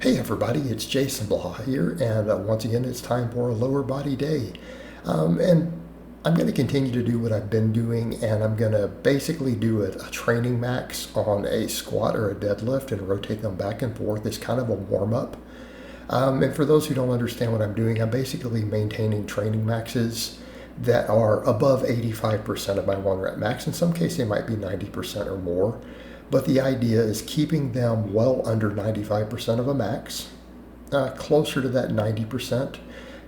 Hey everybody, it's Jason Blaha here, and once again it's time for a lower body day. And I'm going to continue to do what I've been doing, and I'm going to basically do a training max on a squat or a deadlift and rotate them back and forth as kind of a warm-up. And for those who don't understand what I'm doing, I'm basically maintaining training maxes that are above 85% of my one rep max. In some cases, they might be 90% or more. But the idea is keeping them well under 95% of a max, closer to that 90%,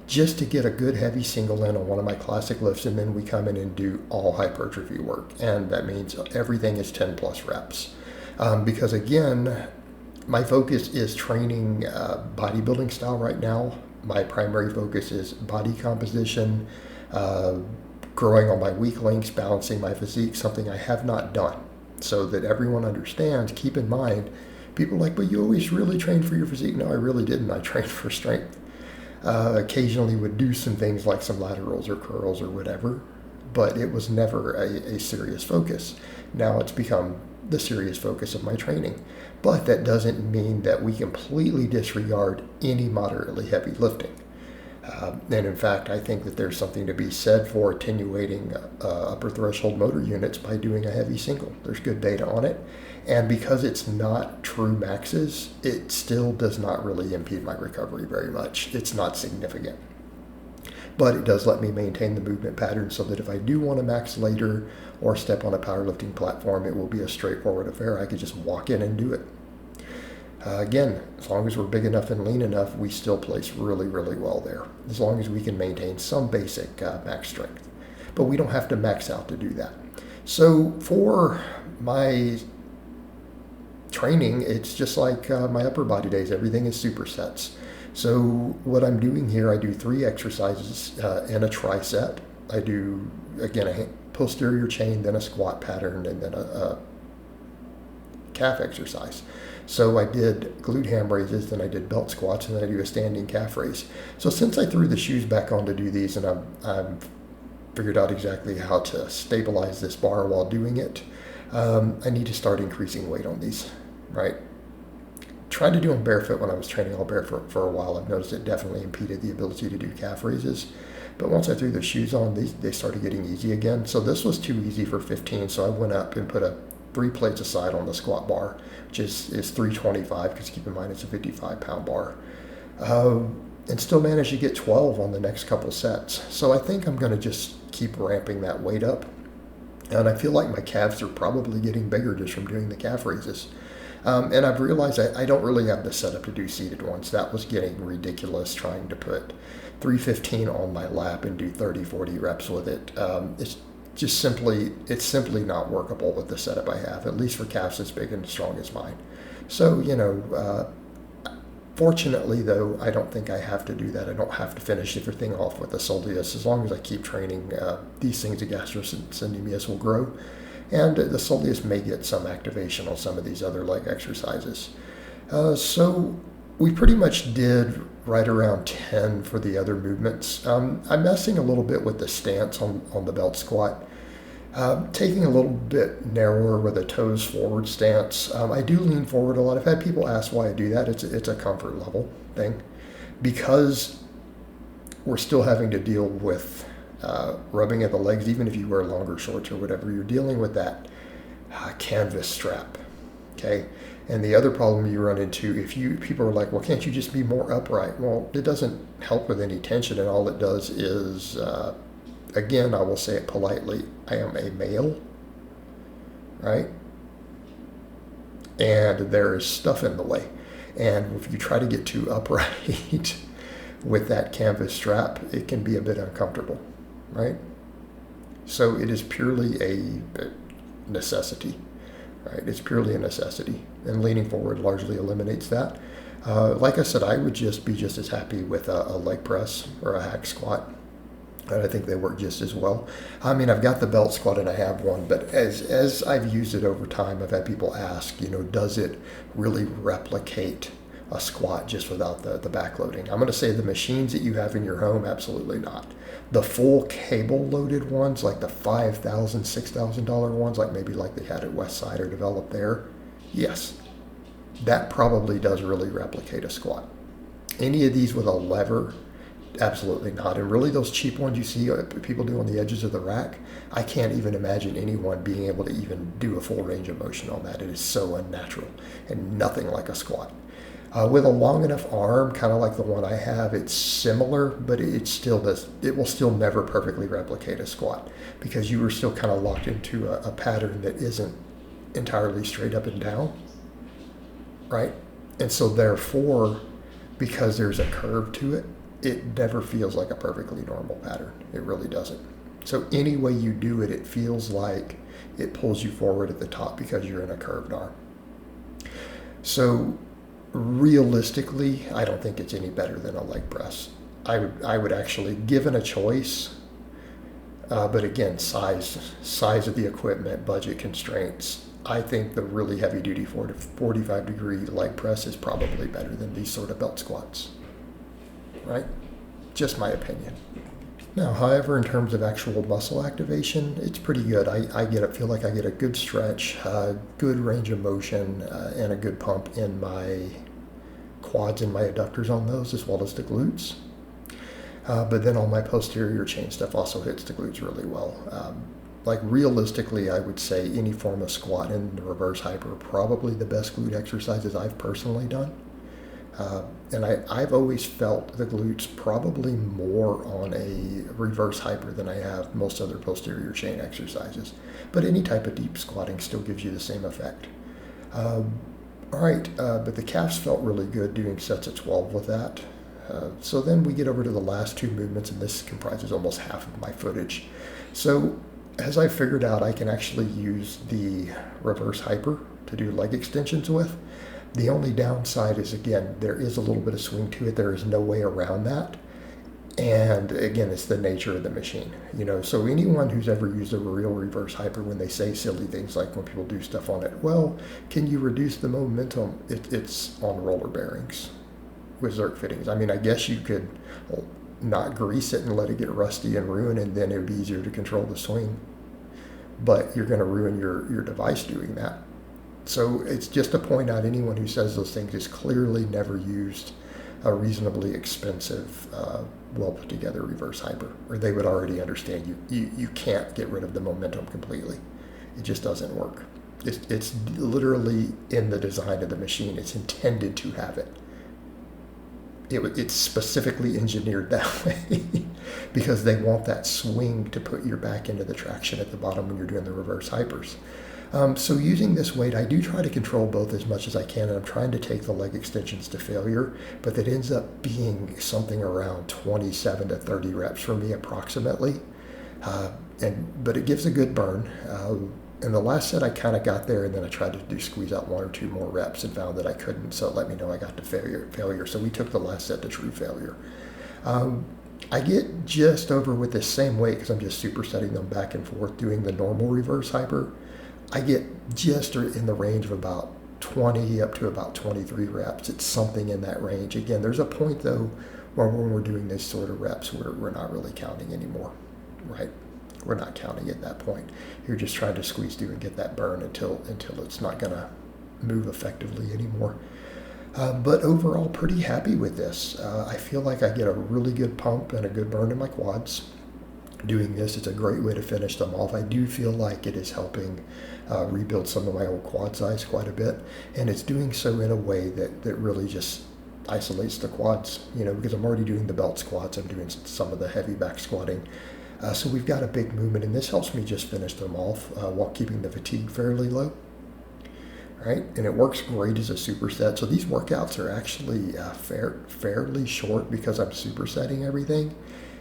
just to get a good heavy single in on one of my classic lifts, and then we come in and do all hypertrophy work. And that means everything is 10 plus reps. Because again, my focus is training bodybuilding style right now. My primary focus is body composition, growing on my weak links, balancing my physique, something I have not done. So that everyone understands, keep in mind, people are like, but you always really trained for your physique. No, I really didn't. I trained for strength. Occasionally would do some things like some laterals or curls or whatever, but it was never a serious focus. Now it's become the serious focus of my training. But that doesn't mean that we completely disregard any moderately heavy lifting. And in fact, I think that there's something to be said for attenuating upper threshold motor units by doing a heavy single. There's good data on it. And because it's not true maxes, it still does not really impede my recovery very much. It's not significant. But it does let me maintain the movement pattern so that if I do want to max later or step on a powerlifting platform, it will be a straightforward affair. I could just walk in and do it. Again, as long as we're big enough and lean enough, we still place really, really well there. As long as we can maintain some basic max strength. But we don't have to max out to do that. So for my training, it's just like my upper body days. Everything is supersets. So what I'm doing here, I do 3 exercises in a tricep. I do, again, a posterior chain, then a squat pattern, and then a calf exercise. So I did glute ham raises, then I did belt squats, and then I do a standing calf raise. So since I threw the shoes back on to do these, and I've figured out exactly how to stabilize this bar while doing it, I need to start increasing weight on these, right? Tried to do them barefoot when I was training all barefoot for a while. I've noticed it definitely impeded the ability to do calf raises. But once I threw the shoes on, they started getting easy again. So this was too easy for 15, so I went up and put 3 plates aside on the squat bar, which is 325, because keep in mind it's a 55-pound bar, and still managed to get 12 on the next couple sets. So I think I'm going to just keep ramping that weight up, and I feel like my calves are probably getting bigger just from doing the calf raises. And I've realized I don't really have the setup to do seated ones. That was getting ridiculous, trying to put 315 on my lap and do 30, 40 reps with it. It's simply not workable with the setup I have, at least for calves as big and strong as mine. So, fortunately though, I don't think I have to do that. I don't have to finish everything off with a soleus. As long as I keep training, these things, the gastrocnemius will grow, and the soleus may get some activation on some of these other leg exercises. So we pretty much did right around 10 for the other movements. I'm messing a little bit with the stance on the belt squat, taking a little bit narrower with a toes forward stance. I do lean forward a lot. I've had people ask why I do that. It's a comfort level thing, because we're still having to deal with rubbing of the legs. Even if you wear longer shorts or whatever, you're dealing with that canvas strap, okay? And the other problem you run into, people are like, well, can't you just be more upright? Well, it doesn't help with any tension, and all it does is, again, I will say it politely, I am a male, right? And there is stuff in the way. And if you try to get too upright with that canvas strap, it can be a bit uncomfortable, right? So it is purely a necessity. Right, it's purely a necessity, and leaning forward largely eliminates that. Like I said, I would just be just as happy with a leg press or a hack squat, and I think they work just as well. I mean, I've got the belt squat and I have one, but as I've used it over time, I've had people ask, does it really replicate a squat just without the backloading? I'm going to say the machines that you have in your home, absolutely not. The full cable loaded ones, like the $5,000, $6,000 ones, like maybe like they had at Westside or developed there, yes, that probably does really replicate a squat. Any of these with a lever, absolutely not. And really those cheap ones you see people do on the edges of the rack, I can't even imagine anyone being able to even do a full range of motion on that. It is so unnatural and nothing like a squat. With a long enough arm, kind of like the one I have, it's similar, but it will still never perfectly replicate a squat because you are still kind of locked into a pattern that isn't entirely straight up and down, right? And so therefore, because there's a curve to it, it never feels like a perfectly normal pattern. It really doesn't. So any way you do it, it feels like it pulls you forward at the top because you're in a curved arm. So realistically, I don't think it's any better than a leg press. I would actually, given a choice, but again, size of the equipment, budget constraints, I think the really heavy duty 45 degree leg press is probably better than these sort of belt squats, right? Just my opinion. Now, however, in terms of actual muscle activation, it's pretty good. I feel like I get a good stretch, good range of motion, and a good pump in my quads and my adductors on those, as well as the glutes. But then all my posterior chain stuff also hits the glutes really well. Like realistically, I would say any form of squat in the reverse hyper are probably the best glute exercises I've personally done. And I've always felt the glutes probably more on a reverse hyper than I have most other posterior chain exercises. But any type of deep squatting still gives you the same effect. All right, but the calves felt really good doing sets of 12 with that. So then we get over to the last two movements, and this comprises almost half of my footage. So as I figured out, I can actually use the reverse hyper to do leg extensions with. The only downside is, again, there is a little bit of swing to it. There is no way around that. And again, it's the nature of the machine. So anyone who's ever used a real reverse hyper, when they say silly things like when people do stuff on it, well, can you reduce the momentum? It's on roller bearings with Zerk fittings. I mean, I guess you could not grease it and let it get rusty and ruin, and then it would be easier to control the swing. But you're going to ruin your device doing that. So it's just to point out, anyone who says those things has clearly never used a reasonably expensive, well put together reverse hyper, or they would already understand you can't get rid of the momentum completely. It just doesn't work. It's literally in the design of the machine. It's intended to have it. It's specifically engineered that way because they want that swing to put your back into the traction at the bottom when you're doing the reverse hypers. So using this weight, I do try to control both as much as I can, and I'm trying to take the leg extensions to failure, but that ends up being something around 27 to 30 reps for me approximately. But it gives a good burn. In the last set, I kind of got there, and then I tried to squeeze out one or two more reps and found that I couldn't, so it let me know I got to failure. So we took the last set to true failure. I get just over with this same weight because I'm just supersetting them back and forth doing the normal reverse hyper. I get just in the range of about 20 up to about 23 reps. It's something in that range. Again, there's a point, though, where when we're doing these sort of reps, we're not really counting anymore, right? We're not counting at that point. You're just trying to squeeze through and get that burn until it's not going to move effectively anymore. But overall, pretty happy with this. I feel like I get a really good pump and a good burn in my quads. Doing this, it's a great way to finish them off. I do feel like it is helping rebuild some of my old quad size quite a bit, and it's doing so in a way that really just isolates the quads, because I'm already doing the belt squats, I'm doing some of the heavy back squatting. So we've got a big movement, and this helps me just finish them off while keeping the fatigue fairly low. Right? And it works great as a superset. So these workouts are actually fairly short because I'm supersetting everything.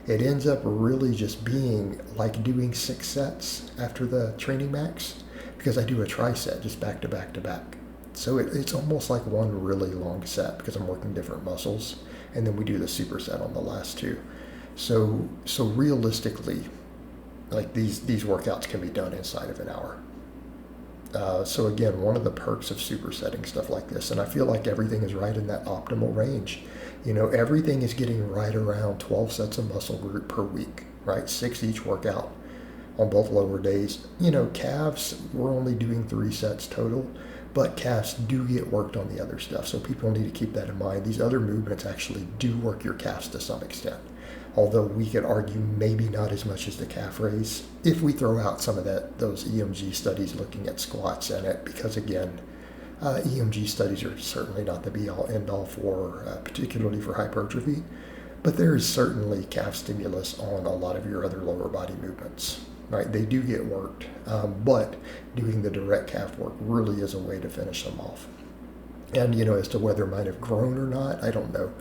It ends up really just being like doing 6 sets after the training max because I do a tri-set just back to back to back. So it's almost like one really long set because I'm working different muscles, and then we do the superset on the last two. So realistically, like these workouts can be done inside of an hour. So again, one of the perks of supersetting stuff like this, and I feel like everything is right in that optimal range. Everything is getting right around 12 sets of muscle group per week, right? 6 each workout on both lower days. Calves, we're only doing 3 sets total, but calves do get worked on the other stuff. So people need to keep that in mind. These other movements actually do work your calves to some extent. Although we could argue maybe not as much as the calf raise if we throw out some of those EMG studies looking at squats in it, because again, EMG studies are certainly not the be-all, end-all for, particularly for hypertrophy, but there is certainly calf stimulus on a lot of your other lower body movements, right? They do get worked, but doing the direct calf work really is a way to finish them off. And, as to whether it might have grown or not, I don't know.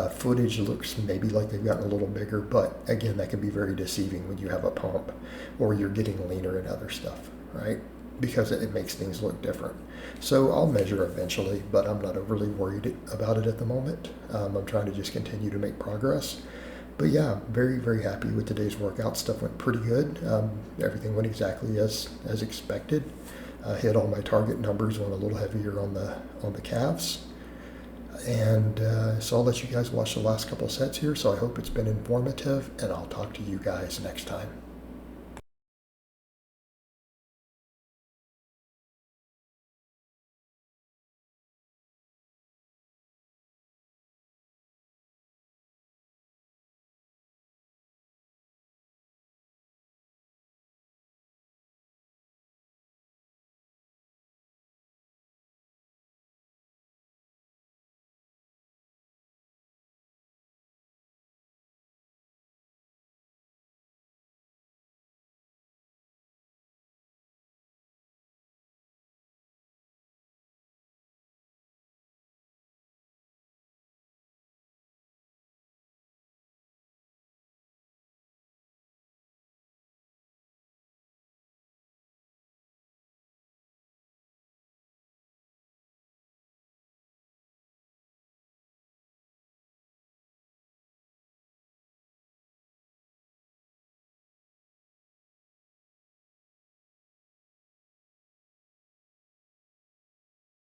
Footage looks maybe like they've gotten a little bigger, but again, that can be very deceiving when you have a pump or you're getting leaner and other stuff, right? Because it makes things look different. So I'll measure eventually, but I'm not overly worried about it at the moment. I'm trying to just continue to make progress. But yeah, very, very happy with today's workout. Stuff went pretty good. Everything went exactly as expected. Hit all my target numbers, went a little heavier on the calves. And so I'll let you guys watch the last couple sets here. So I hope it's been informative, and I'll talk to you guys next time.